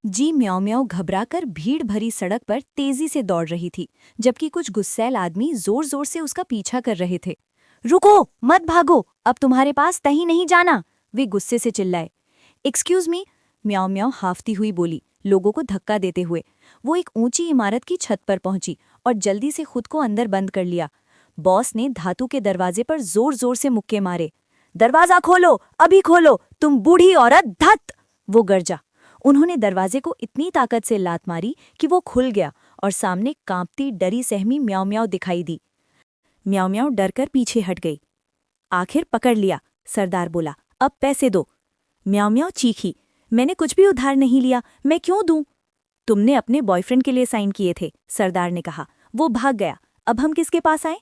जी म्याऊ म्याऊ घबराकर भीड़ भरी सड़क पर तेजी से दौड़ रही थी, जबकि कुछ गुस्सैल आदमी जोर जोर से उसका पीछा कर रहे थे। रुको, मत भागो, अब तुम्हारे पास कहीं नहीं जाना, वे गुस्से से चिल्लाए। एक्सक्यूज मी, म्याऊ म्याऊ हाफती हुई बोली, लोगों को धक्का देते हुए। वो एक ऊंची इमारत की छत पर पहुंची और जल्दी से खुद को अंदर बंद कर लिया। बॉस ने धातु के दरवाजे पर जोर जोर से मुक्के मारे। दरवाजा खोलो, अभी खोलो, तुम बूढ़ी औरत, धत! वो गरजा। उन्होंने दरवाजे को इतनी ताकत से लात मारी कि वो खुल गया और सामने कांपती डरी सहमी म्याऊ म्याऊ दिखाई दी। म्याऊ म्याऊ डरकर पीछे हट गई। आखिर पकड़ लिया, सरदार बोला, अब पैसे दो। म्याऊ म्याऊ चीखी, मैंने कुछ भी उधार नहीं लिया, मैं क्यों दूं? तुमने अपने बॉयफ्रेंड के लिए साइन किए थे, सरदार ने कहा। वो भाग गया, अब हम किसके पास आए?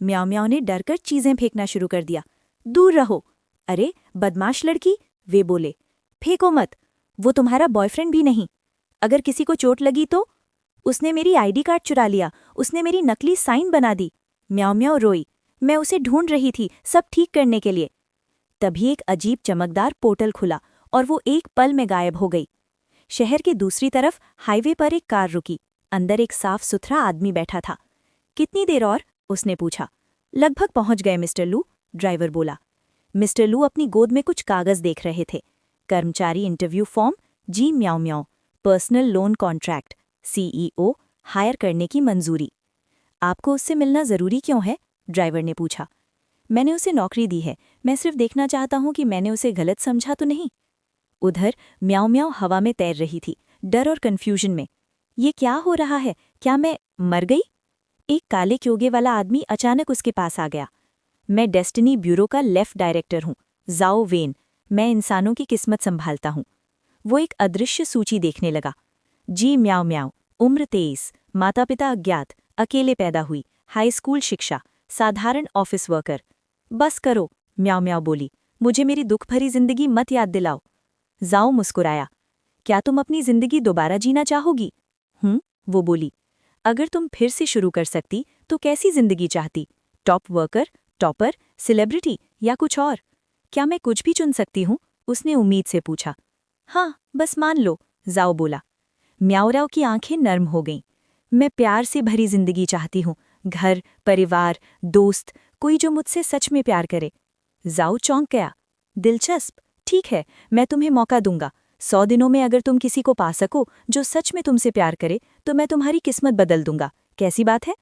म्याऊ म्याऊ ने डरकर चीजें फेंकना शुरू कर दिया। दूर रहो। अरे बदमाश लड़की, वे बोले, फेंको मत, वो तुम्हारा बॉयफ्रेंड भी नहीं। अगर किसी को चोट लगी तो? उसने मेरी आईडी कार्ड चुरा लिया, उसने मेरी नकली साइन बना दी। म्याऊ म्याऊ रोई, मैं उसे ढूंढ रही थी सब ठीक करने के लिए। तभी एक अजीब चमकदार पोर्टल खुला और वो एक पल में गायब हो गई। शहर के दूसरी तरफ हाईवे पर एक कार रुकी। अंदर एक साफ सुथरा आदमी बैठा था। कितनी देर और? उसने पूछा। लगभग पहुंच गए मिस्टर लू, ड्राइवर बोला। मिस्टर लू अपनी गोद में कुछ कागज देख रहे थे। कर्मचारी इंटरव्यू फॉर्म, जी म्याऊ म्याऊ, personal loan contract, CEO, hire करने की मंजूरी। आपको उससे मिलना जरूरी क्यों है? ड्राइवर ने पूछा। मैंने उसे नौकरी दी है, मैं सिर्फ देखना चाहता हूं कि मैंने उसे गलत समझा तो नहीं। उधर म्याऊ म्याऊ हवा में तैर रही थी, डर और कन्फ्यूजन में। ये क्या हो रहा है? क्या मैं मर गई? एक काले क्योगे वाला आदमी अचानक उसके पास आ गया। मैं डेस्टिनी ब्यूरो का लेफ्ट डायरेक्टर हूँ, जाओ वेन। मैं इंसानों की किस्मत संभालता हूँ। वो एक अदृश्य सूची देखने लगा। जी म्याऊ म्याऊ, उम्र 23, माता पिता अज्ञात, अकेले पैदा हुई, हाई स्कूल शिक्षा, साधारण ऑफिस वर्कर। बस करो, म्याऊ म्याऊ बोली, मुझे मेरी दुख भरी जिंदगी मत याद दिलाओ। जाओ मुस्कुराया। क्या तुम अपनी जिंदगी दोबारा जीना चाहोगी? वो बोली। अगर तुम फिर से शुरू कर सकती तो कैसी जिंदगी चाहती? टॉप वर्कर, टॉपर, सेलिब्रिटी या कुछ और? क्या मैं कुछ भी चुन सकती हूँ? उसने उम्मीद से पूछा। हाँ, बस मान लो, जाओ बोला। म्याऊराव की आंखें नर्म हो गईं। मैं प्यार से भरी जिंदगी चाहती हूँ, घर, परिवार, दोस्त, कोई जो मुझसे सच में प्यार करे। जाओ चौंक गया। दिलचस्प, ठीक है, मैं तुम्हें मौका दूंगा। 100 दिनों में अगर तुम किसी को पा सको जो सच में तुमसे प्यार करे तो मैं तुम्हारी किस्मत बदल दूंगा। कैसी बात है?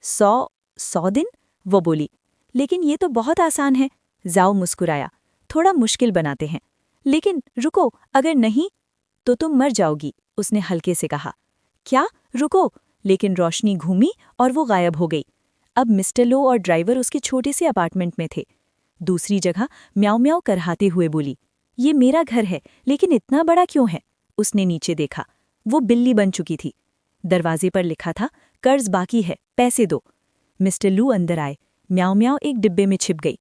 100 दिन? वो बोली। लेकिन ये तो बहुत आसान है। जाओ मुस्कुराया। थोड़ा मुश्किल बनाते हैं। लेकिन रुको, अगर नहीं तो तुम मर जाओगी, उसने हल्के से कहा। क्या? रुको! लेकिन रोशनी घूमी और वो गायब हो गई। अब मिस्टर लो और ड्राइवर उसके छोटे से अपार्टमेंट में थे। दूसरी जगह म्याऊ म्याऊ करहाते हुए बोली, ये मेरा घर है, लेकिन इतना बड़ा क्यों है? उसने नीचे देखा। वो बिल्ली बन चुकी थी। दरवाजे पर लिखा था, कर्ज बाकी है, पैसे दो। मिस्टर लू अंदर आए। म्याऊ म्याऊ एक डिब्बे में छिप गई।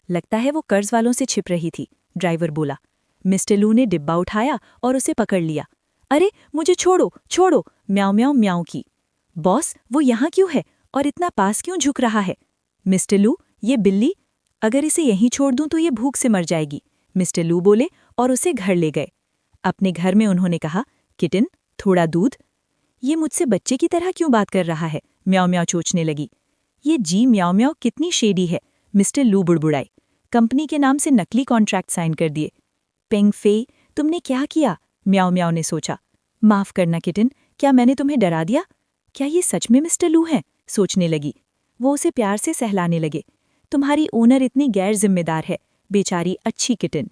लगता है वो कर्ज वालों से छिप रही थी, ड्राइवर बोला। मिस्टर लू ने डिब्बा उठाया और उसे पकड़ लिया। अरे मुझे छोड़ो, छोड़ो, म्याऊ म्याऊ म्याऊ की। बॉस, वो यहाँ क्यों है और इतना पास क्यों झुक रहा है? मिस्टर लू, ये बिल्ली, अगर इसे यहीं छोड़ दूं तो ये भूख से मर जाएगी, मिस्टर लू बोले और उसे घर ले गए। अपने घर में उन्होंने कहा, किटन, थोड़ा दूध। ये मुझसे बच्चे की तरह क्यों बात कर रहा है? म्याऊ म्याऊ सोचने लगी। ये जी म्याऊ म्याऊ कितनी शेडी है, मिस्टर लू बुड़बुड़ाई। कंपनी के नाम से नकली कॉन्ट्रैक्ट साइन कर दिए। पेंग फे, तुमने क्या किया? म्याऊ म्याऊ ने सोचा। माफ करना किटन, क्या मैंने तुम्हें डरा दिया? क्या ये सच में मिस्टर लू हैं? सोचने लगी। वो उसे प्यार से सहलाने लगे। तुम्हारी ओनर इतनी गैर जिम्मेदार है, बेचारी अच्छी किटन।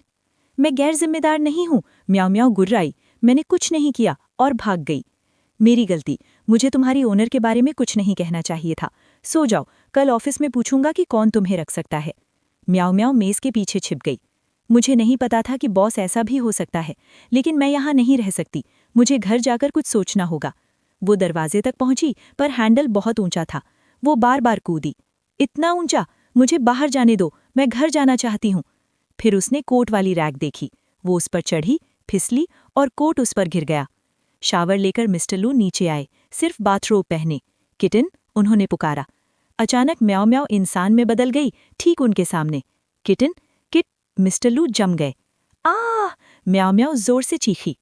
मैं गैर जिम्मेदार नहीं हूँ, म्याऊ म्याऊ गुर्राई। मैंने कुछ नहीं किया और भाग गई। मेरी गलती, मुझे तुम्हारी ओनर के बारे में कुछ नहीं कहना चाहिए था। सो जाओ, कल ऑफिस में पूछूंगा कि कौन तुम्हें रख सकता है। म्याऊ म्याऊ मेज के पीछे छिप गई। मुझे नहीं पता था कि बॉस ऐसा भी हो सकता है, लेकिन मैं यहाँ नहीं रह सकती, मुझे घर जाकर कुछ सोचना होगा। वो दरवाजे तक पहुंची पर हैंडल बहुत ऊंचा था। वो बार बार कूदी। इतना ऊंचा? मुझे बाहर जाने दो, मैं घर जाना चाहती हूँ। फिर उसने कोट वाली रैक देखी। वो उस पर चढ़ी, फिसली और कोट उस पर गिर गया। शावर लेकर मिस्टर लू नीचे आए, सिर्फ बाथरोब पहने। किटन, उन्होंने पुकारा। अचानक म्याऊ म्याऊ इंसान में बदल गई, ठीक उनके सामने। Kitten, kit! मिस्टर लू जम गए। आह! म्याऊ म्याऊ जोर से चीखी।